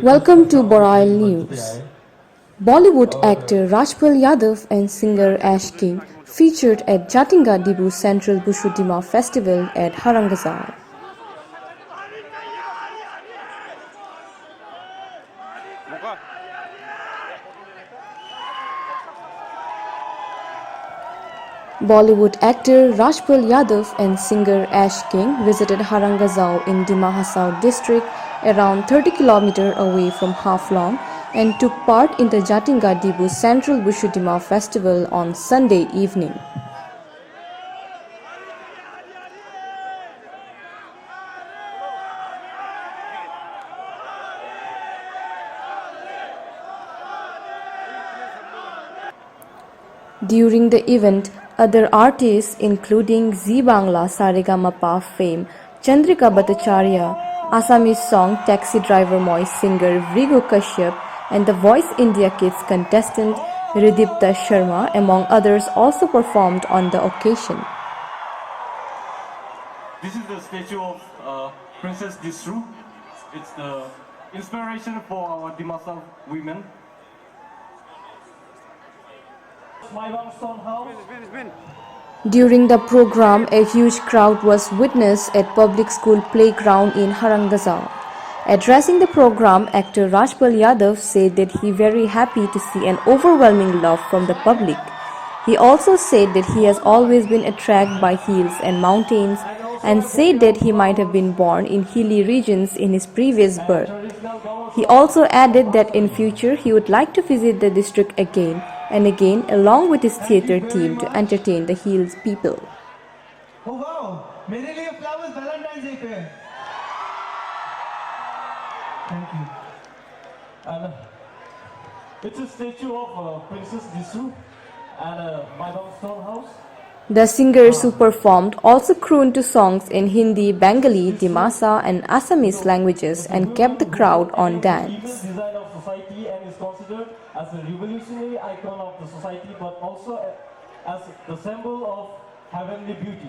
Welcome to Boral News. Bollywood actor Rajpal Yadav and singer Ash King featured at Jatinga Dibu Central Bushudima Festival at Harangazar. Bollywood actor Rajpal Yadav and singer Ash King visited Harangazao in Dima Hasao district around 30 km away from Haflong and took part in the Jatinga Dibu Central Bushudima Festival on Sunday evening. During the event, other artists including Zee Bangla Saregamapa fame Chandrika Bhattacharya, Assamese song Taxi Driver Moi singer Vrigu Kashyap and the Voice India Kids contestant Ridipta Sharma among others also performed on the occasion. This is the statue of Princess Disru. It's the inspiration for our Dimasa women. During the program, a huge crowd was witnessed at public school playground in Harangazao. Addressing the program, actor Rajpal Yadav said that he very happy to see an overwhelming love from the public. He also said that he has always been attracted by hills and mountains and said that he might have been born in hilly regions in his previous birth. He also added that in future he would like to visit the district again and again along with his theatre team to entertain the hills people. Oh wow! मेरे लिए flowers Valentine's Day पे. Thank you. And it's a statue of Princess Disru and Maidam Stone House. The singers who performed also crooned to songs in Hindi, Bengali, Dimasa and Assamese languages and kept the crowd on dance. Design of society and is considered as a revolutionary icon of the society, but also as the symbol of heavenly beauty.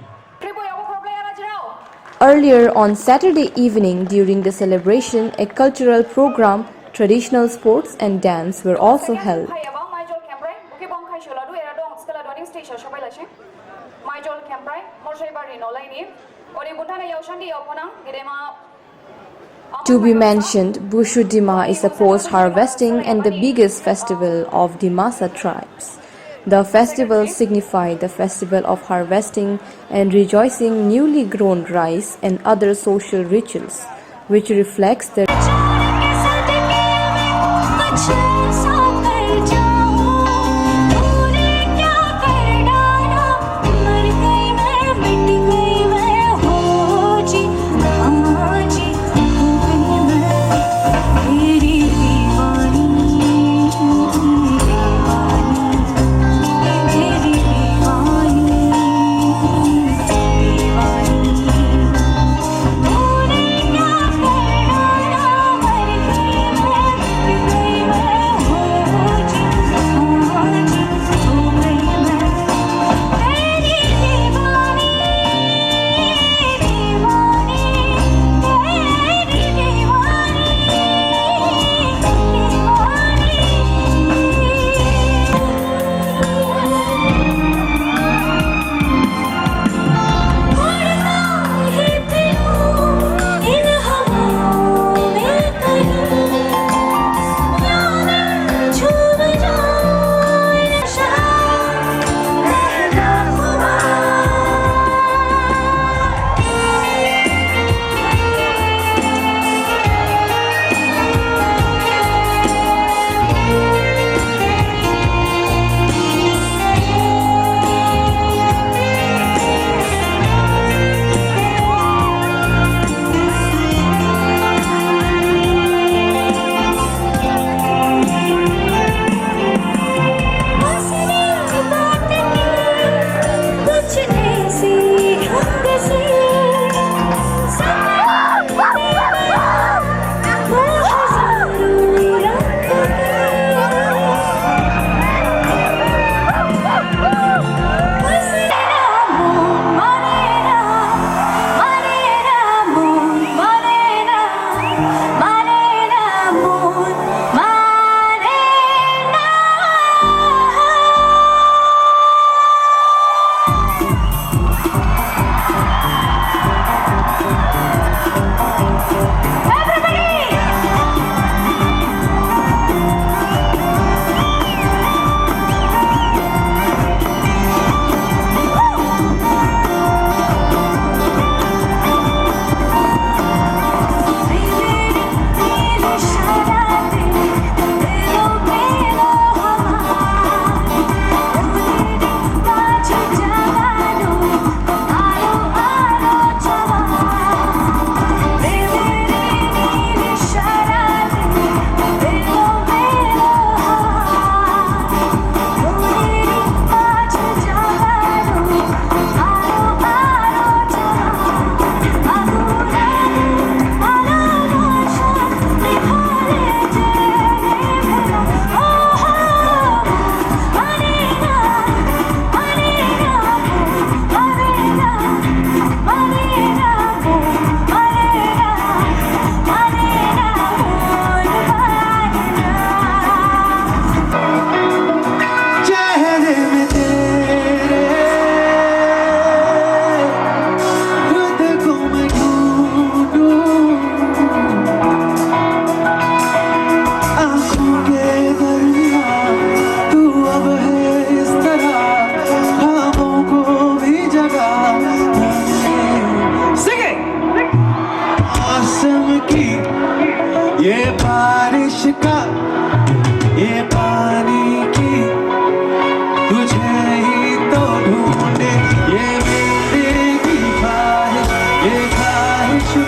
Earlier on Saturday evening during the celebration, a cultural program, traditional sports and dance were also held. To be mentioned, Bushudima is a post-harvesting and the biggest festival of Dimasa tribes. The festival signifies the festival of harvesting and rejoicing newly grown rice and other social rituals, which reflects the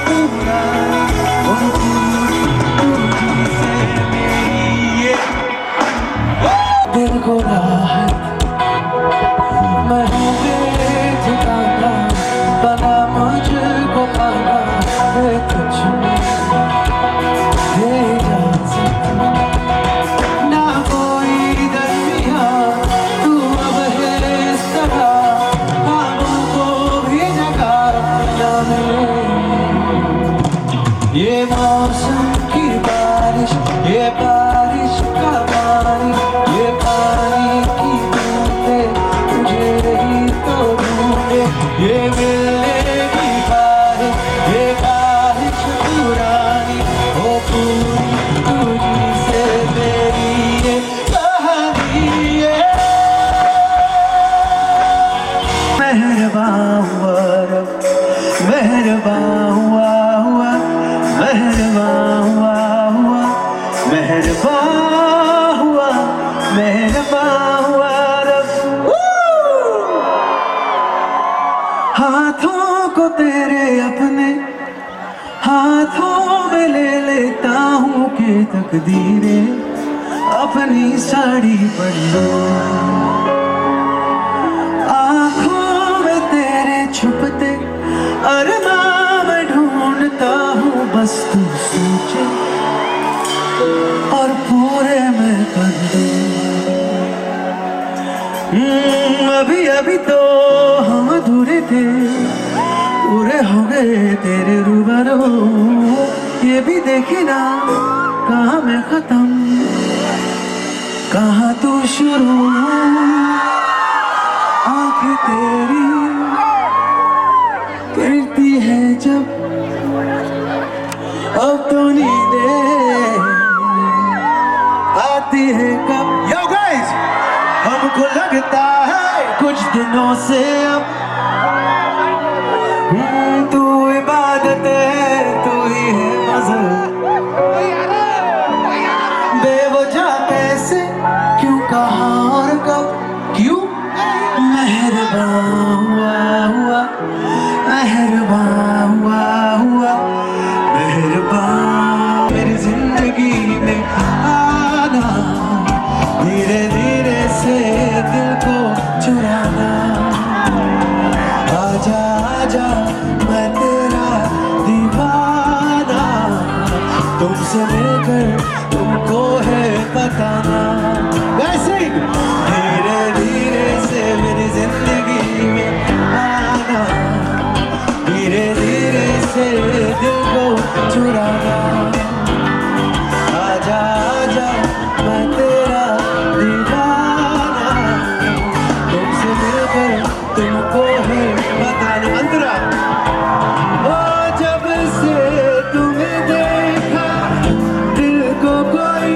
पुरानी वो पूरी तुझी से मेरी ये दिल को राहत मैं हूँ बेठिकाना बना मुझको पाना है कुछ दे इजाज़त ना कोई दरमिया तू अब है इस तरह ख्वाबों को भी जगा ना मिले ये मौसम की बारिश ये बारिश का पानी ये पानी की बूंदें तुझे ही तो ढूंढे ये मिलने की बारिश ये बारिश पुरानी वो पूरी तुझी से मेरी ये कहानी है मेहरबान हुआ रब मेहरबान हुआ मेहरबान हुआ रब हाथों को तेरे अपने हाथों में ले लेता हूँ कि तकदीरें अपनी साड़ी पर लो आँखों में तेरे छुपते अरमां में ढूंढता हूँ बस तू सोचे और पूरे में कर दे अभी अभी तो हम अधूरे थे पूरे हो गए तेरे रूबरू ये भी देखे ना कहाँ मैं खत्म कहाँ तू शुरू आंखें तेरी गिरती है जब अब तो नींदें आती है कब Yo guys हमको लगता है कुछ दिनों से अब तू इबादत है तू ही है मज़ल बेवजह कैसे क्यों कहाँ और कब क्यों मेहरबान हुआ मेहरबान हुआ मेहरबान मेरी जिंदगी में आना धीरे धीरे से दिल को चुराना आजा आजा मैं तेरा दीवाना तुमसे मिलकर तुमको है बताना वैसे धीरे धीरे से मेरी जिंदगी में आना धीरे धीरे से दिल को चुराना आजा आजा मैं तेरा दीवाना तुमसे मिलकर तुमको है बताना अंतरा ओ जब से तुम्हें देखा दिल को कोई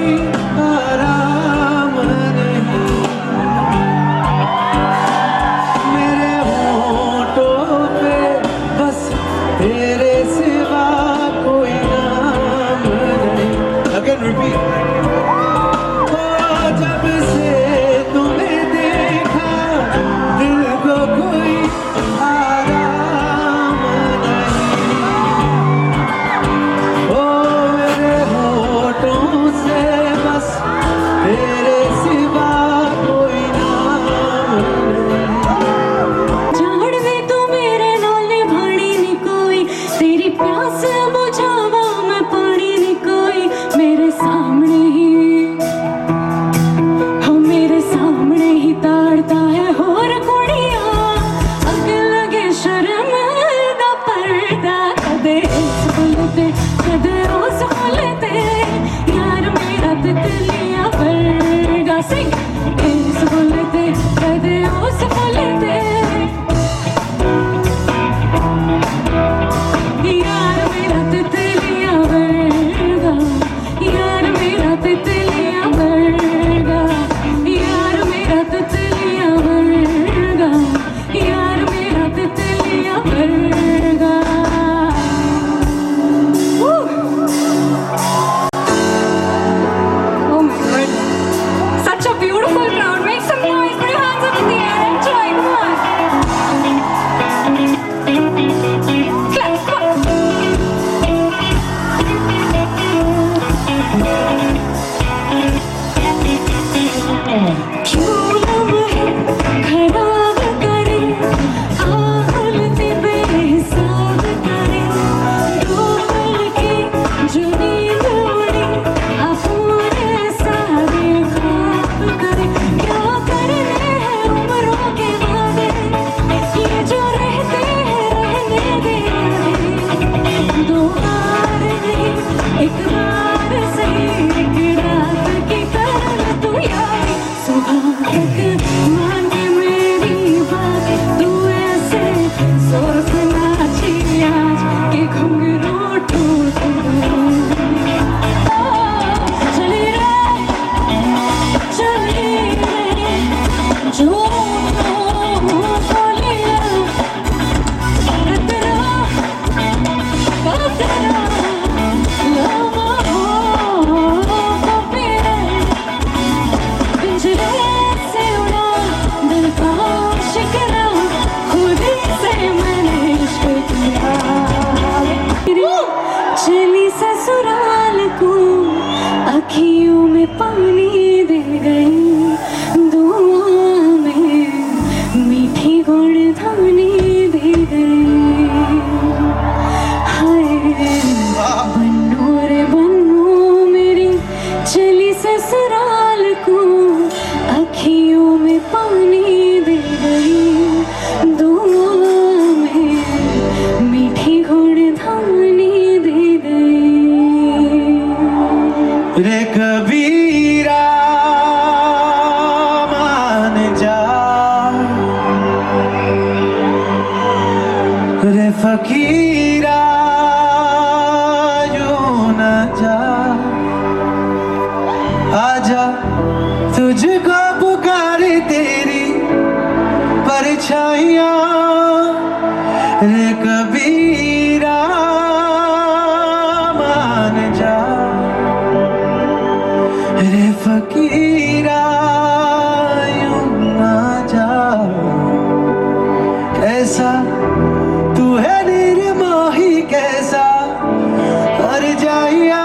आराम नहीं मेरे होठों पे बस तेरे से ससुराल को अखियों में पानी दे गई, दुआ में मीठी गुड़धानी दे गई। हाय बन्नो रे बन्नो मेरी चली ससुराल को अखियों में पानी दे गई, दुआ में मीठी गुड़धानी दे गई। रे कबीरा मान जा, रे फकीरा यूं न जा, आजा तुझको पुकारे तेरी परछाइयाँ। रे कबीरा मान जा, रे फकीरा यूं ना जा। कैसा तू है निर्मोही, कैसा हर जाइया।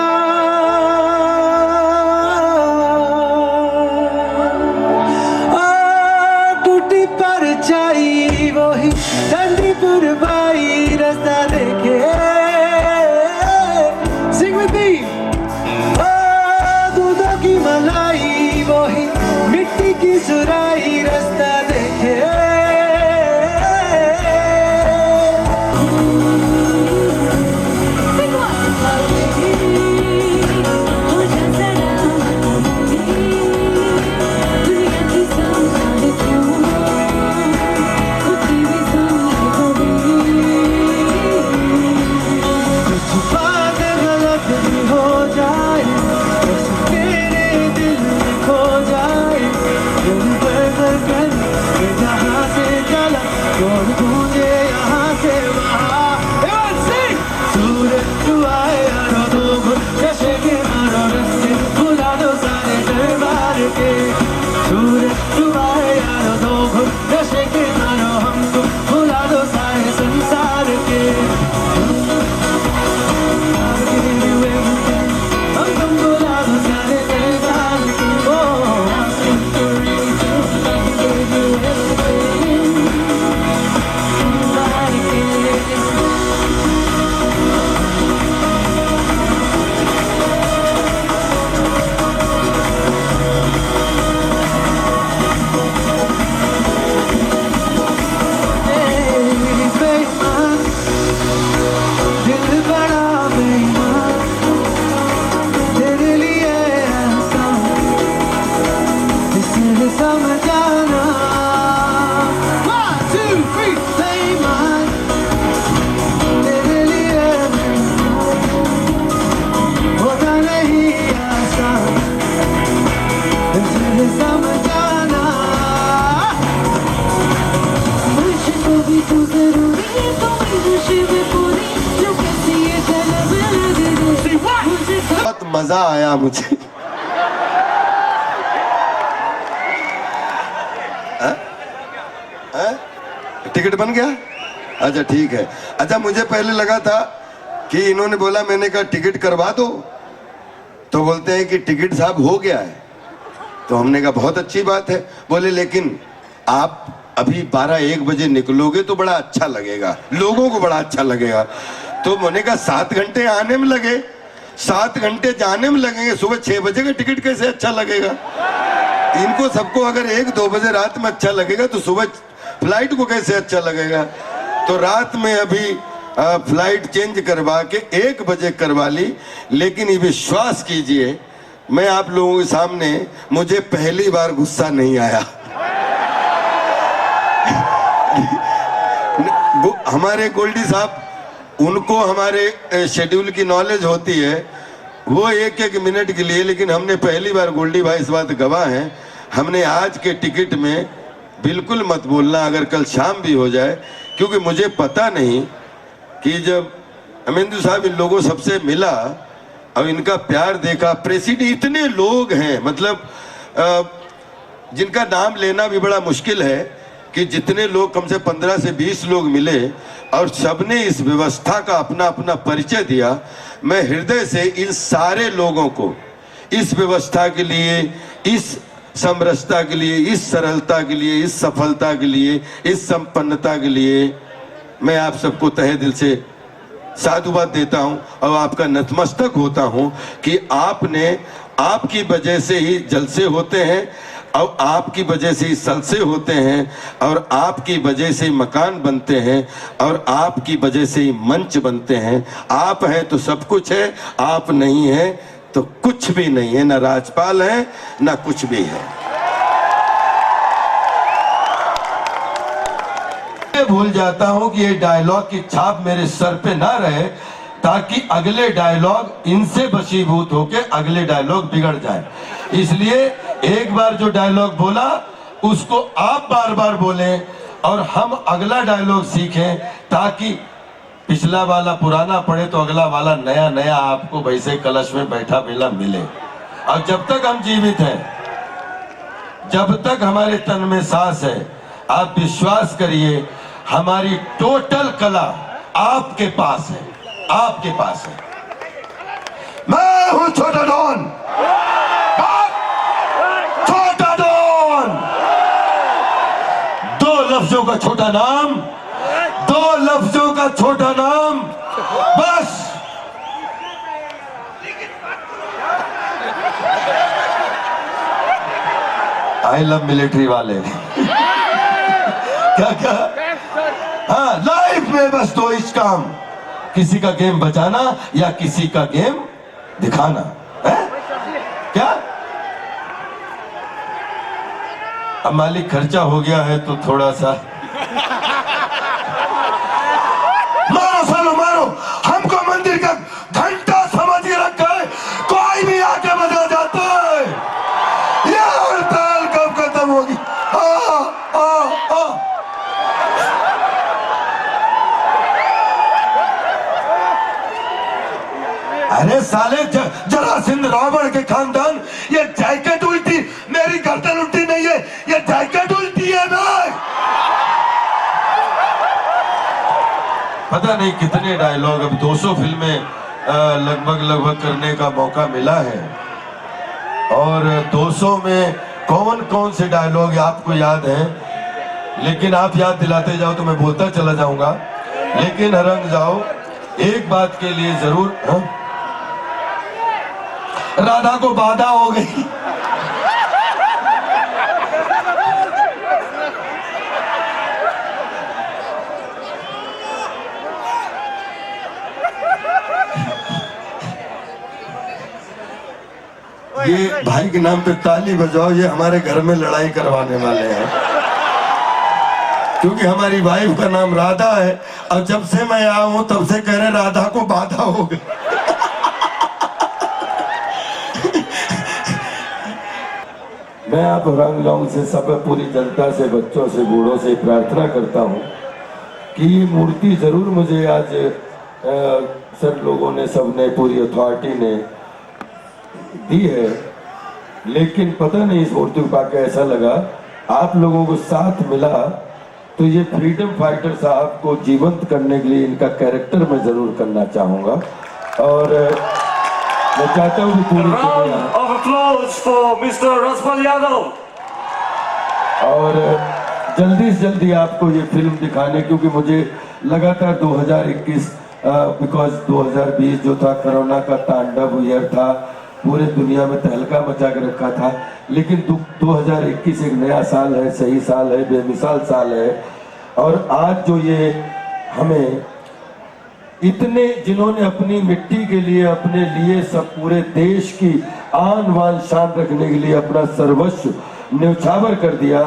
टूटी परछाई वही चंद्रपुर बाई रास्ता देखे। Sing with me. दूधों की मलाई वही मिट्टी की सुराई रास्ता देखे। हो जा जरा दुनिया की संभाल क्यों खुद की भी संभाल कुछ बात गलत भी हो जाए, बस तेरे दिल में खो जाए। दिल पर कर ये जहाँ से चला कौन गूंजे यहाँ से वहाँ। सूरज चुआए यारो दो घुट नशे के मारो रस्ते भुला दो सारे दरबार के। सूरज चुआए यारो दो घुट नशे के मारो हमको भुला दो सारे संसार के। हम तुम भुला दो सारे दरबार के। बेईमान दिल बड़ा बेईमान, तेरे लिए ऐसा इसे समझाना। 1, 2, 3 बेईमान तेरे लिए होता नहीं आसान इसे समझाना। मुझको भी तू जरूरी है, तो खुशी में पूरी जो कैसी ये तलब लग गई मुझे। बहुत मजा आया मुझे। टिकट बन गया? अच्छा ठीक है। अच्छा मुझे पहले लगा था कि इन्होंने बोला, मैंने कहा टिकट करवा दो, तो बोलते हैं कि टिकट साहब हो गया है। तो हमने कहा बहुत अच्छी बात है। बोले लेकिन आप अभी 12-1 बजे निकलोगे तो बड़ा अच्छा लगेगा, लोगों को बड़ा अच्छा लगेगा। तो मैंने कहा 7 घंटे आने में लगे, 7 घंटे जाने में लगेंगे, सुबह 6 बजे का टिकट कैसे अच्छा लगेगा? इनको सबको अगर 1-2 बजे रात में अच्छा लगेगा तो सुबह फ्लाइट को कैसे अच्छा लगेगा? तो रात में अभी फ्लाइट चेंज करवा के 1 बजे करवा ली। लेकिन ये विश्वास कीजिए, मैं आप लोगों के सामने, मुझे पहली बार गुस्सा नहीं आया। हमारे गोल्डी साहब, उनको हमारे शेड्यूल की नॉलेज होती है, वो 1-1 मिनट के लिए, लेकिन हमने पहली बार, गोल्डी भाई इस बात गवाह हैं, हमने आज के टिकट में बिल्कुल मत बोलना अगर कल शाम भी हो जाए, क्योंकि मुझे पता नहीं कि जब अमेंदु साहब इन लोगों सबसे मिला और इनका प्यार देखा, प्रेसिडेंट इतने लोग हैं, मतलब जिनका नाम लेना भी बड़ा मुश्किल है, कि जितने लोग, कम से 15 से 20 लोग मिले और सबने इस व्यवस्था का अपना अपना परिचय दिया। मैं हृदय से इन सारे लोगों को इस व्यवस्था के लिए, इस समरसता के लिए, इस सरलता के लिए, इस सफलता के लिए, इस संपन्नता के लिए मैं आप सबको तहे दिल से साधुवाद देता हूं और आपका नतमस्तक होता हूं कि आपने, आपकी वजह से ही जलसे होते हैं और आपकी वजह से ही सलसे होते हैं और आपकी वजह से ही मकान बनते हैं और आपकी वजह से ही मंच बनते हैं। आप हैं तो सब कुछ है, आप नहीं हैं तो कुछ भी नहीं है, ना राजपाल है ना कुछ भी है। भूल जाता हूं कि ये डायलॉग की छाप मेरे सर पे ना रहे ताकि अगले डायलॉग इनसे वशीभूत होके अगले डायलॉग बिगड़ जाए। इसलिए एक बार जो डायलॉग बोला उसको आप बार बार बोलें और हम अगला डायलॉग सीखें ताकि पिछला वाला पुराना पड़े तो अगला वाला नया नया आपको वैसे कलश में बैठा बेला मिले। और जब तक हम जीवित हैं, जब तक हमारे तन में सांस है, आप विश्वास करिए हमारी टोटल कला आपके पास है, आपके पास है। मैं हूं छोटा डॉन, छोटा डॉन। 2 लफ्जों का छोटा नाम, 2 लफ्जों का छोटा नाम, बस। आई लव मिलिट्री वाले क्या क्या? हाँ, लाइफ में बस 2 ही काम, किसी का गेम बचाना या किसी का गेम दिखाना है। क्या अब मालिक खर्चा हो गया है तो थोड़ा सा मारो सालो मारो। हमको मंदिर का घंटा समझ के रखा है, कोई भी आके बजा जाता है। ये हड़ताल कब खत्म होगी? अरे साले जरासिंध रावण के खानदान, ये जैकेट उल्टी, मेरी गर्दन उल्टी नहीं है, ये जैकेट उल्टी है भाई। पता नहीं कितने डायलॉग, अब 200 फिल्में लगभग करने का मौका मिला है और 200 में कौन कौन से डायलॉग आपको याद हैं, लेकिन आप याद दिलाते जाओ तो मैं बोलता चला जाऊंगा। लेकिन हरंग जाओ, एक बात के लिए जरूर, राधा को बाधा हो गई। ये भाई के नाम पे ताली बजाओ, ये हमारे घर में लड़ाई करवाने वाले हैं क्योंकि हमारी वाइफ का नाम राधा है और जब से मैं आया हूं तब से कह रहे राधा को बाधा हो गई। मैं आप रंग से, सब पूरी जनता से, बच्चों से, बूढ़ों से प्रार्थना करता हूं कि ये मूर्ति जरूर मुझे आज सब लोगों ने, सबने, पूरी अथॉरिटी ने दी है, लेकिन पता नहीं इस मूर्ति को पाकर ऐसा लगा आप लोगों को साथ मिला तो ये फ्रीडम फाइटर साहब को जीवंत करने के लिए इनका कैरेक्टर मैं जरूर करना चाहूंगा और मैं चाहता हूँ कि पूरी और जल्दी से जल्दी आपको ये फिल्म दिखाने, क्योंकि मुझे लगातार 2021 बिकॉज 2020 जो था कोरोना का तांडव ईयर था, पूरे दुनिया में तहलका मचा के रखा था, लेकिन 2021 एक नया साल है, सही साल है, बेमिसाल साल है। और आज जो ये हमें इतने जिन्होंने अपनी मिट्टी के लिए, अपने लिए, सब पूरे देश की आन बान शान रखने के लिए अपना सर्वस्व न्यौछावर कर दिया,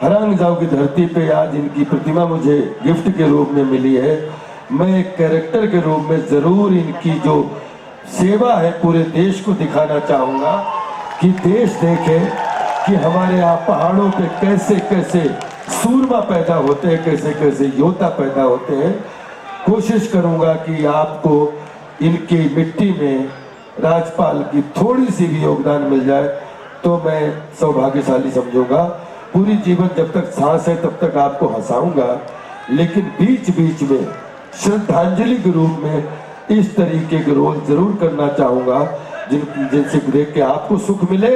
हरंगजाव की धरती पे आज इनकी प्रतिमा मुझे गिफ्ट के रूप में मिली है। मैं एक कैरेक्टर के रूप में जरूर इनकी जो सेवा है पूरे देश को दिखाना चाहूंगा कि देश देखे कि हमारे यहाँ पहाड़ों पे कैसे कैसे सूरमा पैदा होते हैं, कैसे कैसे योद्धा पैदा होते हैं। कोशिश करूंगा कि आपको इनकी मिट्टी में राजपाल की थोड़ी सी भी योगदान मिल जाए तो मैं सौभाग्यशाली समझूंगा। पूरी जीवन जब तक सांस है तब तक आपको हंसाऊंगा, लेकिन बीच बीच में श्रद्धांजलि के रूप में इस तरीके के रोल जरूर करना चाहूंगा जिनसे देख के आपको सुख मिले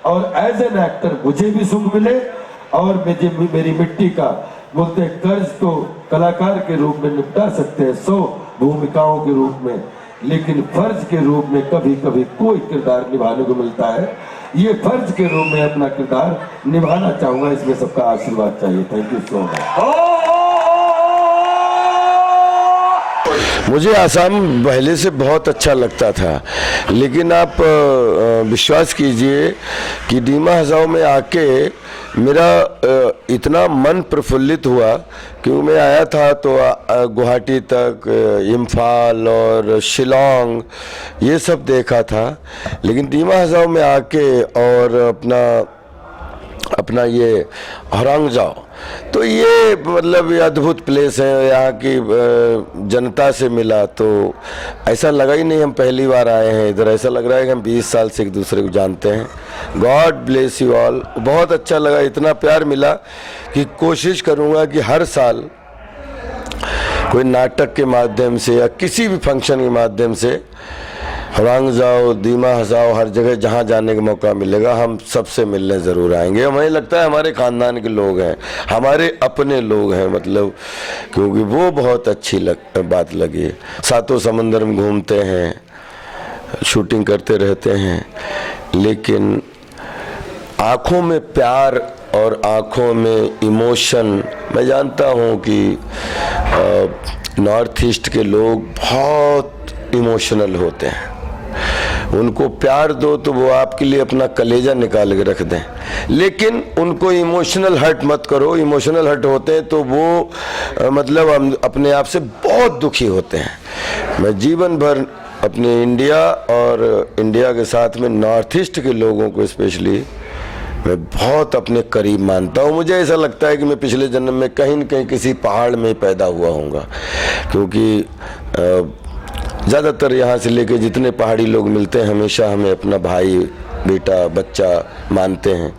और एज एन एक्टर मुझे भी सुख मिले, और मेरी मिट्टी का बोलते हैं कर्ज तो कलाकार के रूप में निपटा सकते हैं 100 भूमिकाओं के रूप में, लेकिन फर्ज के रूप में कभी कभी कोई किरदार निभाने को मिलता है। ये फर्ज के रूप में अपना किरदार निभाना चाहूंगा, इसमें सबका आशीर्वाद चाहिए। Thank you so much. मुझे आसाम पहले से बहुत अच्छा लगता था, लेकिन आप विश्वास कीजिए कि दीमा हजाओं में आके मेरा इतना मन प्रफुल्लित हुआ कि मैं आया था तो गुवाहाटी तक, इम्फाल और शिलोंग ये सब देखा था, लेकिन दीमा हजाओं में आके और अपना ये हरंगजाओ, तो ये मतलब ये अद्भुत प्लेस है। यहाँ की जनता से मिला तो ऐसा लगा ही नहीं हम पहली बार आए हैं इधर, ऐसा लग रहा है कि हम 20 साल से एक दूसरे को जानते हैं। God bless you all. बहुत अच्छा लगा, इतना प्यार मिला कि कोशिश करूँगा कि हर साल कोई नाटक के माध्यम से या किसी भी फंक्शन के माध्यम से हरंगजाओ, दीमा हजाओ, हर जगह जहाँ जाने का मौका मिलेगा हम सबसे मिलने ज़रूर आएंगे। हमें लगता है हमारे ख़ानदान के लोग हैं, हमारे अपने लोग हैं, मतलब क्योंकि वो बहुत अच्छी बात लगी। सातों समंदर में घूमते हैं, शूटिंग करते रहते हैं, लेकिन आँखों में प्यार और आँखों में इमोशन। मैं जानता हूँ कि नॉर्थ ईस्ट के लोग बहुत इमोशनल होते हैं, उनको प्यार दो तो वो आपके लिए अपना कलेजा निकाल के रख दें, लेकिन उनको इमोशनल हर्ट मत करो। इमोशनल हर्ट होते हैं तो वो मतलब हम अपने आप से बहुत दुखी होते हैं। मैं जीवन भर अपने इंडिया और इंडिया के साथ में नॉर्थ ईस्ट के लोगों को स्पेशली मैं बहुत अपने करीब मानता हूँ। मुझे ऐसा लगता है कि मैं पिछले जन्म में कहीं न कहीं किसी पहाड़ में पैदा हुआ हूँगा, क्योंकि ज़्यादातर यहाँ से लेके जितने पहाड़ी लोग मिलते हैं हमेशा हमें अपना भाई, बेटा, बच्चा मानते हैं।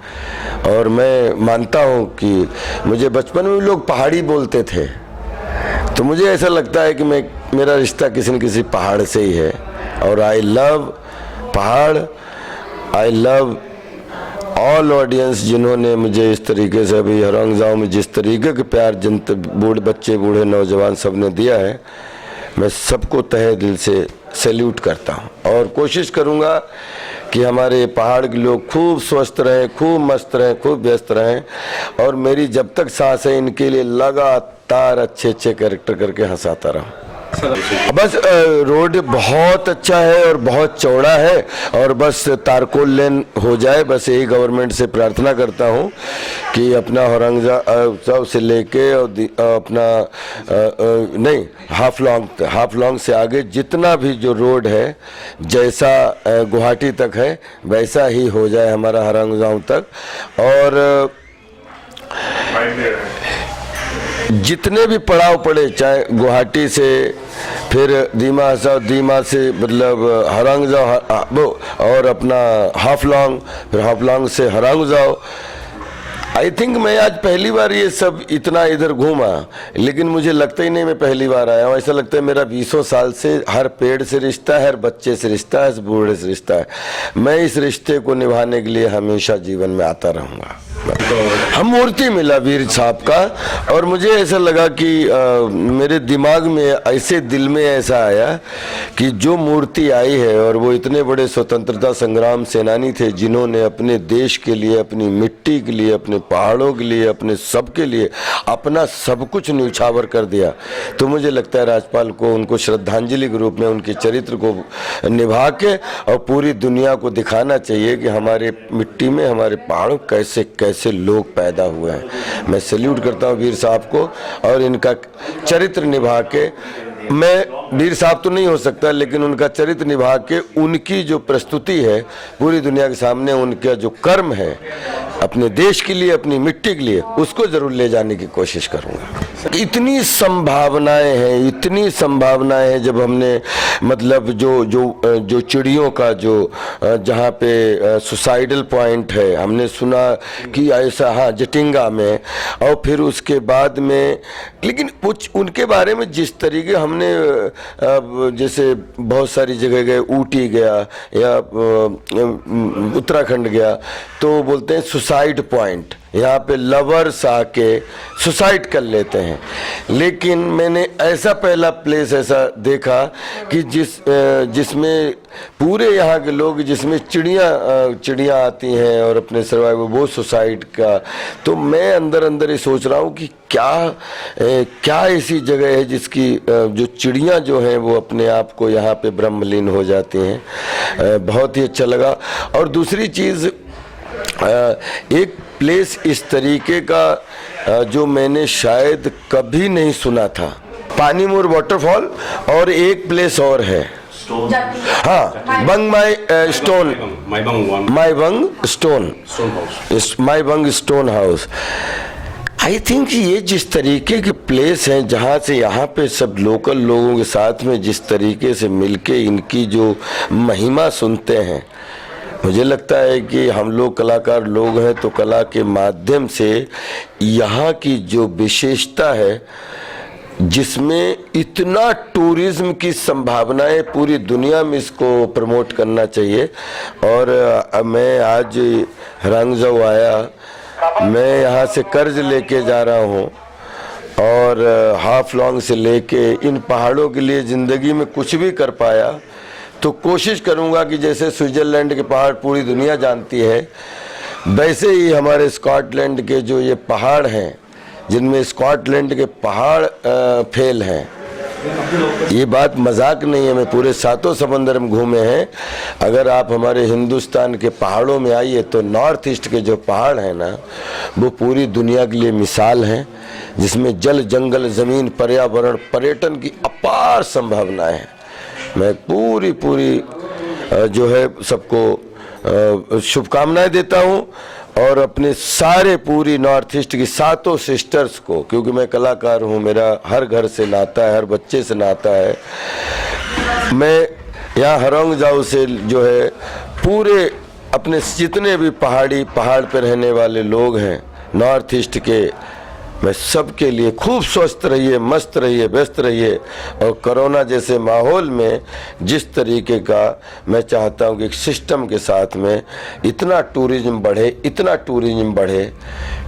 और मैं मानता हूँ कि मुझे बचपन में लोग पहाड़ी बोलते थे, तो मुझे ऐसा लगता है कि मेरा रिश्ता किसी न किसी पहाड़ से ही है। और आई लव पहाड़, आई लव ऑल ऑडियंस जिन्होंने मुझे इस तरीके से अभी हरंगजाओ में जिस तरीके के प्यार बूढ़े बच्चे, बूढ़े नौजवान सब ने दिया है, मैं सबको तहे दिल से सैल्यूट करता हूँ। और कोशिश करूँगा कि हमारे पहाड़ के लोग खूब स्वस्थ रहें, खूब मस्त रहें, खूब व्यस्त रहें, और मेरी जब तक सांस है इनके लिए लगातार अच्छे अच्छे कैरेक्टर करके हंसाता रहूँ। बस रोड बहुत अच्छा है और बहुत चौड़ा है, और बस तारकोल लेन हो जाए, बस यही गवर्नमेंट से प्रार्थना करता हूँ कि अपना हरंगजाओ से लेके और अपना नहीं हाफ लॉन्ग से आगे जितना भी जो रोड है जैसा गुवाहाटी तक है वैसा ही हो जाए हमारा हरंगजाओ तक। और जितने भी पड़ाव पड़े, चाहे गुवाहाटी से फिर दीमा हजाओ, दीमा से मतलब हरंगजाओ और अपना हाफलॉन्ग, फिर हाफलॉन्ग से हरंगजाओ। आई थिंक मैं आज पहली बार ये सब इतना इधर घूमा, लेकिन मुझे लगता ही नहीं मैं पहली बार आया हूँ। ऐसा लगता है मेरा 20 साल से हर पेड़ से रिश्ता है, हर बच्चे से रिश्ता है, हर बूढ़े से रिश्ता है। मैं इस रिश्ते को निभाने के लिए हमेशा जीवन में आता रहूँगा। हम मूर्ति मिला वीर साहब का, और मुझे ऐसा लगा कि मेरे दिमाग में ऐसे दिल में ऐसा आया कि जो मूर्ति आई है, और वो इतने बड़े स्वतंत्रता संग्राम सेनानी थे जिन्होंने अपने देश के लिए, अपनी मिट्टी के लिए, अपने पहाड़ों के लिए, अपने सब के लिए अपना सब कुछ न्यौछावर कर दिया। तो मुझे लगता है राज्यपाल को उनको श्रद्धांजलि के रूप में उनके चरित्र को निभा के और पूरी दुनिया को दिखाना चाहिए कि हमारे मिट्टी में, हमारे पहाड़ों कैसे कैसे लोग पैदा हुए हैं। मैं सैल्यूट करता हूँ वीर साहब को, और इनका चरित्र निभा के, मैं वीर साहब तो नहीं हो सकता लेकिन उनका चरित्र निभा के उनकी जो प्रस्तुति है पूरी दुनिया के सामने, उनका जो कर्म है अपने देश के लिए, अपनी मिट्टी के लिए, उसको जरूर ले जाने की कोशिश करूंगा। इतनी संभावनाएं हैं, इतनी संभावनाएं हैं। जब हमने मतलब जो चिड़ियों का जो जहाँ पे सुसाइडल पॉइंट है, हमने सुना कि ऐसा, हाँ, जटिंगा में, और फिर उसके बाद में, लेकिन कुछ उनके बारे में जिस तरीके हमने जैसे बहुत सारी जगह गए, ऊटी गया या उत्तराखंड गया, तो बोलते हैं सुसाइड पॉइंट, यहाँ पे लवर्स आके सुसाइड कर लेते हैं। लेकिन मैंने ऐसा पहला प्लेस ऐसा देखा कि जिसमें पूरे यहाँ के लोग, जिसमें चिड़ियाँ आती हैं और अपने सर्वाइव, वो सुसाइड का। तो मैं अंदर अंदर ये सोच रहा हूँ कि क्या ऐसी जगह है जिसकी जो चिड़ियाँ जो हैं वो अपने आप को यहाँ पे ब्रह्मलीन हो जाती हैं। बहुत ही अच्छा लगा। और दूसरी चीज़, एक प्लेस इस तरीके का जो मैंने शायद कभी नहीं सुना था, पानीमूर वाटरफॉल, और एक प्लेस और है, हाँ, बंग माई स्टोन हाउस। आई थिंक ये जिस तरीके के प्लेस हैं जहाँ से यहाँ पे सब लोकल लोगों के साथ में जिस तरीके से मिलके इनकी जो महिमा सुनते हैं, मुझे लगता है कि हम लोग कलाकार लोग हैं, तो कला के माध्यम से यहाँ की जो विशेषता है, जिसमें इतना टूरिज्म की संभावनाएं, पूरी दुनिया में इसको प्रमोट करना चाहिए। और मैं आज हरंगजाऊ आया, मैं यहाँ से कर्ज लेके जा रहा हूँ, और हाफ लॉन्ग से लेके इन पहाड़ों के लिए ज़िंदगी में कुछ भी कर पाया, तो कोशिश करूंगा कि जैसे स्विट्जरलैंड के पहाड़ पूरी दुनिया जानती है, वैसे ही हमारे स्कॉटलैंड के जो ये पहाड़ हैं, जिनमें स्कॉटलैंड के पहाड़ फेल हैं, ये बात मजाक नहीं है, मैं पूरे 7 समंदर में घूमे हैं। अगर आप हमारे हिंदुस्तान के पहाड़ों में आइए तो नॉर्थ ईस्ट के जो पहाड़ हैं ना, वो पूरी दुनिया के लिए मिसाल हैं, जिसमें जल, जंगल, ज़मीन, पर्यावरण, पर्यटन की अपार संभावनाएं हैं। मैं पूरी जो है सबको शुभकामनाएं देता हूं, और अपने सारे पूरी नॉर्थ ईस्ट की 7 सिस्टर्स को, क्योंकि मैं कलाकार हूं, मेरा हर घर से नाता है, हर बच्चे से नाता है। मैं यहाँ हरंगजाऊ से जो है पूरे अपने जितने भी पहाड़ पे रहने वाले लोग हैं नॉर्थ ईस्ट के, मैं सबके लिए खूब स्वस्थ रहिए, मस्त रहिए, व्यस्त रहिए। और कोरोना जैसे माहौल में जिस तरीके का मैं चाहता हूँ कि एक सिस्टम के साथ में इतना टूरिज्म बढ़े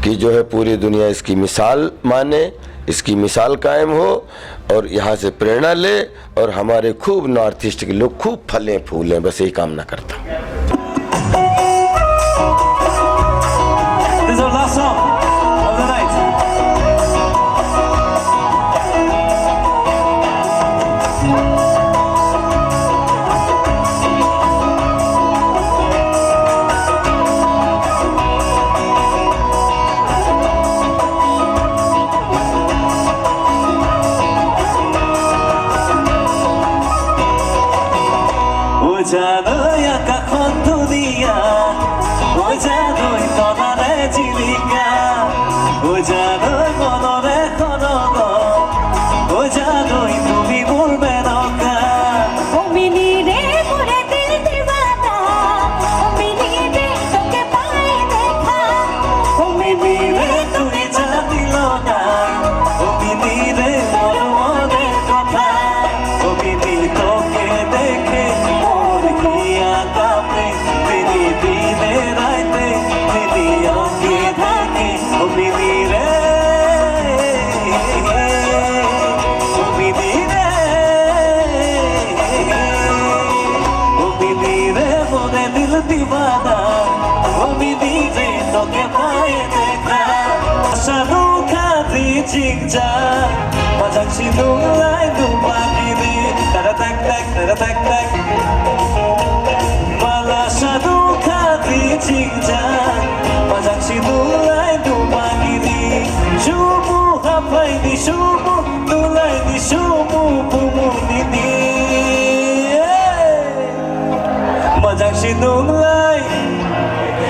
कि जो है पूरी दुनिया इसकी मिसाल माने, इसकी मिसाल कायम हो, और यहाँ से प्रेरणा ले, और हमारे खूब नॉर्थ ईस्ट के लोग खूब फलें फूलें, बस यही कामना करता हूँ।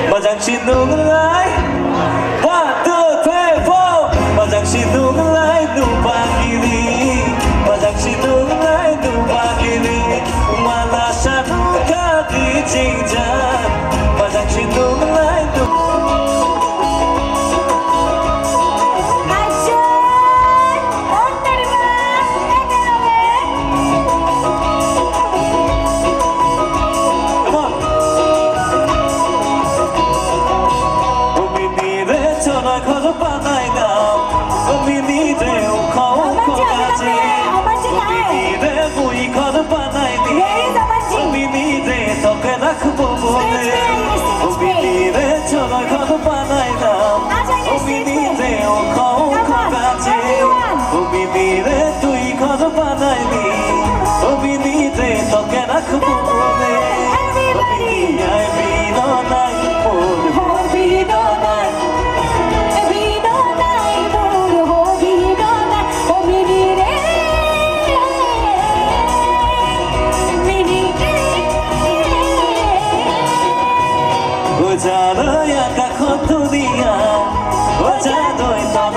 Majang sinung lai রাখবো বলে অবিনি রে চলো ঘর বানাইলাম অবিনি রে ও খাও গাছে অবিনি রে তুই ঘর বানাইলি অবিনি রে তোকে রাখবো বলে অবিনি আয় বিনয় মোর বিনয় বিনয় মোর বিনয় ও মিনি রে মিনি ও জানো একা কত দিয়া ও জানোই তো